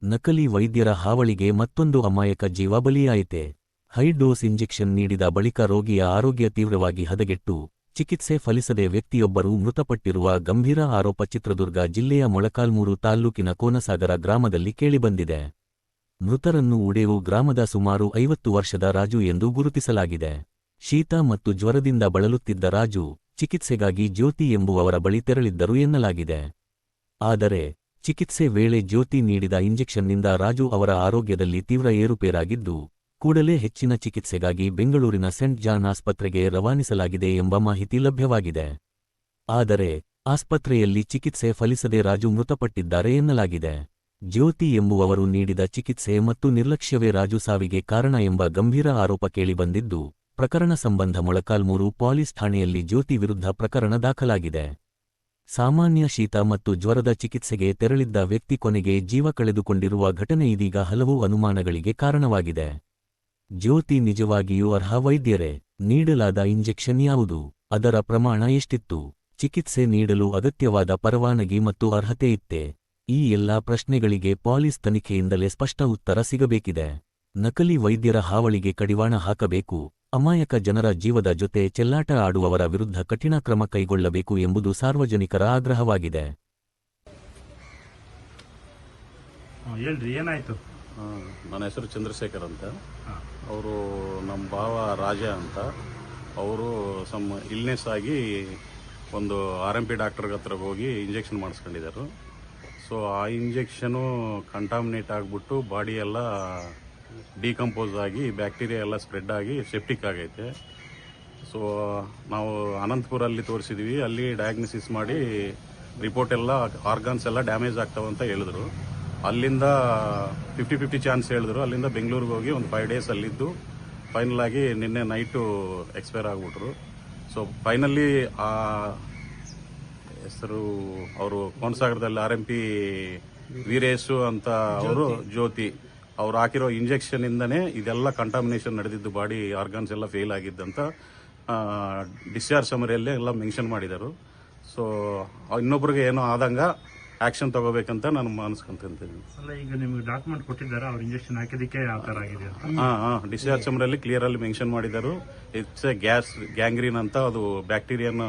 ನಕಲಿ ವೈದ್ಯರ ಹಾವಳಿಗೆ ಮತ್ತೊಂದು ಅಮಾಯಕ ಜೀವ ಬಲಿಯಾಯಿತೆ. ಹೈ ಡೋಸ್ ಇಂಜೆಕ್ಷನ್ ನೀಡಿದ ಬಳಿಕ ರೋಗಿಯ ಆರೋಗ್ಯ ತೀವ್ರವಾಗಿ ಹದಗೆಟ್ಟು ಚಿಕಿತ್ಸೆ ಫಲಿಸದೆ ವ್ಯಕ್ತಿಯೊಬ್ಬರು ಮೃತಪಟ್ಟಿರುವ ಗಂಭೀರ ಆರೋಪ ಚಿತ್ರದುರ್ಗ ಜಿಲ್ಲೆಯ ಮೊಳಕಾಲ್ಮೂರು ತಾಲ್ಲೂಕಿನ ಕೋನಸಾಗರ ಗ್ರಾಮದಲ್ಲಿ ಕೇಳಿಬಂದಿದೆ. ಮೃತರನ್ನು ಉಡೇವು ಗ್ರಾಮದ ಸುಮಾರು 50 ವರ್ಷದ ರಾಜು ಎಂದು ಗುರುತಿಸಲಾಗಿದೆ. ಶೀತ ಮತ್ತು ಜ್ವರದಿಂದ ಬಳಲುತ್ತಿದ್ದ ರಾಜು ಚಿಕಿತ್ಸೆಗಾಗಿ ಜ್ಯೋತಿ ಎಂಬುವವರ ಬಳಿ ತೆರಳಿದ್ದರು ಎನ್ನಲಾಗಿದೆ. ಆದರೆ ಚಿಕಿತ್ಸೆ ವೇಳೆ ಜ್ಯೋತಿ ನೀಡಿದ ಇಂಜೆಕ್ಷನ್ನಿಂದ ರಾಜು ಅವರ ಆರೋಗ್ಯದಲ್ಲಿ ತೀವ್ರ ಏರುಪೇರಾಗಿದ್ದು, ಕೂಡಲೇ ಹೆಚ್ಚಿನ ಚಿಕಿತ್ಸೆಗಾಗಿ ಬೆಂಗಳೂರಿನ ಸೆಂಟ್ ಜಾನ್ ಆಸ್ಪತ್ರೆಗೆ ರವಾನಿಸಲಾಗಿದೆ ಎಂಬ ಮಾಹಿತಿ ಲಭ್ಯವಾಗಿದೆ. ಆದರೆ ಆಸ್ಪತ್ರೆಯಲ್ಲಿ ಚಿಕಿತ್ಸೆ ಫಲಿಸದೆ ರಾಜು ಮೃತಪಟ್ಟಿದ್ದಾರೆ ಎನ್ನಲಾಗಿದೆ. ಜ್ಯೋತಿ ಎಂಬುವವರು ನೀಡಿದ ಚಿಕಿತ್ಸೆ ಮತ್ತು ನಿರ್ಲಕ್ಷ್ಯವೇ ರಾಜು ಸಾವಿಗೆ ಕಾರಣ ಎಂಬ ಗಂಭೀರ ಆರೋಪ ಕೇಳಿಬಂದಿದ್ದು, ಪ್ರಕರಣ ಸಂಬಂಧ ಮೊಳಕಾಲ್ಮೂರು ಪೊಲೀಸ್ ಠಾಣೆಯಲ್ಲಿ ಜ್ಯೋತಿ ವಿರುದ್ಧ ಪ್ರಕರಣ ದಾಖಲಾಗಿದೆ. ಸಾಮಾನ್ಯ ಶೀತ ಮತ್ತು ಜ್ವರದ ಚಿಕಿತ್ಸೆಗೆ ತೆರಳಿದ್ದ ವ್ಯಕ್ತಿ ಕೊನೆಗೆ ಜೀವ ಕಳೆದುಕೊಂಡಿರುವ ಘಟನೆ ಇದೀಗ ಹಲವು ಅನುಮಾನಗಳಿಗೆ ಕಾರಣವಾಗಿದೆ. ಜ್ಯೋತಿ ನಿಜವಾಗಿಯೂ ಅರ್ಹ ವೈದ್ಯರೇ? ನೀಡಲಾದ ಇಂಜೆಕ್ಷನ್ ಯಾವುದು? ಅದರ ಪ್ರಮಾಣ ಎಷ್ಟಿತ್ತು? ಚಿಕಿತ್ಸೆ ನೀಡಲು ಅಗತ್ಯವಾದ ಪರವಾನಗಿ ಮತ್ತು ಅರ್ಹತೆ ಇತ್ತೇ? ಈ ಎಲ್ಲಾ ಪ್ರಶ್ನೆಗಳಿಗೆ ಪೊಲೀಸ್ ತನಿಖೆಯಿಂದಲೇ ಸ್ಪಷ್ಟ ಉತ್ತರ ಸಿಗಬೇಕಿದೆ. ನಕಲಿ ವೈದ್ಯರ ಹಾವಳಿಗೆ ಕಡಿವಾಣ ಹಾಕಬೇಕು, ಅಮಾಯಕ ಜನರ ಜೀವದ ಜೊತೆ ಚೆಲ್ಲಾಟ ಆಡುವವರ ವಿರುದ್ಧ ಕಠಿಣ ಕ್ರಮ ಕೈಗೊಳ್ಳಬೇಕು ಎಂಬುದು ಸಾರ್ವಜನಿಕರ ಆಗ್ರಹವಾಗಿದೆ. ಏನಾಯ್ತು? ನನ್ನ ಹೆಸರು ಚಂದ್ರಶೇಖರ್ ಅಂತ. ಅವರು ನಮ್ಮ ಭಾವ ರಾಜ ಅಂತ. ಅವರು ಸಮ್ ಇಲ್ನೆಸ್ ಆಗಿ ಒಂದು RMP ಡಾಕ್ಟರ್ಗೆ ಹತ್ರ ಹೋಗಿ ಇಂಜೆಕ್ಷನ್ ಮಾಡಿಸ್ಕೊಂಡಿದ್ದಾರೆ. ಸೊ ಆ ಇಂಜೆಕ್ಷನು ಕಂಟಾಮಿನೇಟ್ ಆಗಿಬಿಟ್ಟು ಬಾಡಿ ಎಲ್ಲ ಡಿಕಂಪೋಸ್ ಆಗಿ ಬ್ಯಾಕ್ಟೀರಿಯಾ ಎಲ್ಲ ಸ್ಪ್ರೆಡ್ ಆಗಿ ಸೆಪ್ಟಿಕ್ ಆಗೈತೆ. ಸೊ ನಾವು ಅನಂತಪುರಲ್ಲಿ ತೋರಿಸಿದ್ವಿ. ಅಲ್ಲಿ ಡಯಾಗ್ನೋಸಿಸ್ ಮಾಡಿ ರಿಪೋರ್ಟ್ ಎಲ್ಲ ಆರ್ಗನ್ಸ್ ಎಲ್ಲ ಡ್ಯಾಮೇಜ್ ಆಗ್ತಾವಂತ ಹೇಳಿದ್ರು. ಅಲ್ಲಿಂದ 50-50 ಚಾನ್ಸ್ ಹೇಳಿದ್ರು. ಅಲ್ಲಿಂದ ಬೆಂಗಳೂರಿಗೆ ಹೋಗಿ ಒಂದು 5 ಡೇಸ್ ಅಲ್ಲಿದ್ದು ಫೈನಲ್ ಆಗಿ ನಿನ್ನೆ ನೈಟು ಎಕ್ಸ್ಪೈರ್ ಆಗಿಬಿಟ್ರು. ಸೊ ಫೈನಲಿ ಆ ಹೆಸರು ಅವರು ಕೋನಸಾಗರದಲ್ಲಿ RMP ವೀರೇಶು ಅಂತ ಅವರು ಜ್ಯೋತಿ ಅವ್ರು ಹಾಕಿರೋ ಇಂಜೆಕ್ಷನ್ ಇಂದನೇ ಇದೆಲ್ಲ ಕಂಟಾಮಿನೇಷನ್ ನಡೆದಿದ್ದು, ಬಾಡಿ ಆರ್ಗನ್ಸ್ ಎಲ್ಲ ಫೇಲ್ ಆಗಿದ್ದಂತ ಡಿಸ್ಚಾರ್ಜ್ ಸಮರಿಯಲ್ಲೇ ಎಲ್ಲ ಮೆನ್ಷನ್ ಮಾಡಿದರು. ಸೊ ಇನ್ನೊಬ್ರಿಗೆ ಏನೋ ಆದಂಗ ಆಕ್ಷನ್ ತಗೋಬೇಕಂತ ನಾನು ಅನ್ಸ್ಕೊಂತೀನಿ. ಈಗ ನಿಮ್ಗೆ ಡಾಕ್ಯುಮೆಂಟ್ ಕೊಟ್ಟಿದ್ದಾರೆ, ಅವ್ರು ಇಂಜೆಕ್ಷನ್ ಹಾಕಿದಕ್ಕೆ ಆ ಥರ ಆಗಿದೆ ಅಂತ? ಡಿಸ್ಚಾರ್ಜ್ ಸಮರಲ್ಲಿ ಕ್ಲಿಯರ್ ಅಲ್ಲಿ ಮೆನ್ಷನ್ ಮಾಡಿದರು. ಇಟ್ಸ್ ಎ ಗ್ಯಾಂಗ್ರೀನ್ ಅಂತ, ಅದು ಬ್ಯಾಕ್ಟೀರಿಯಾನ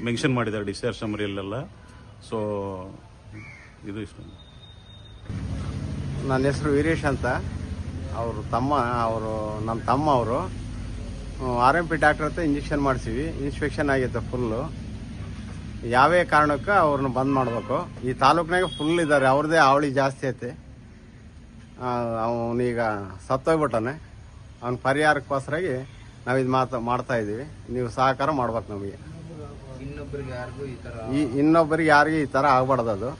ಮೆನ್ಷನ್ ಮಾಡಿದ್ದಾರೆ ಡಿಸ್ಚಾರ್ಜ್ ಸಮರಿಯಲ್ಲೆಲ್ಲ. ಸೊ ಇದು ಇಷ್ಟ. ನನ್ನ ಹೆಸರು ವೀರೇಶ್ ಅಂತ. ನಮ್ಮ ತಮ್ಮ ಅವರು RMP ಡಾಕ್ಟರ್ ಹತ್ರ ಇಂಜೆಕ್ಷನ್ ಮಾಡಿಸಿವಿ. ಇನ್ಸ್ಪೆಕ್ಷನ್ ಆಗೈತೆ ಫುಲ್ಲು. ಯಾವೇ ಕಾರಣಕ್ಕೆ ಅವ್ರನ್ನ ಬಂದ್ ಮಾಡಬೇಕು. ಈ ತಾಲೂಕಿನಾಗ ಫುಲ್ ಇದ್ದಾರೆ, ಅವ್ರದ್ದೇ ಅವಳಿ ಜಾಸ್ತಿ ಐತೆ. ಅವನೀಗ ಸತ್ತೋಗ್ಬಿಟ್ಟಾನೆ. ಅವ್ನ ಪರಿಹಾರಕ್ಕೋಸ್ಕರಾಗಿ ನಾವು ಇದು ಮಾಡ್ತಾ ಇದ್ದೀವಿ. ನೀವು ಸಹಕಾರ ಮಾಡ್ಬೇಕು ನಮಗೆ. ಇನ್ನೊಬ್ಬರಿಗೆ ಯಾರಿಗೂ ಈ ಥರ ಆಗಬಾರ್ದು. ಅದು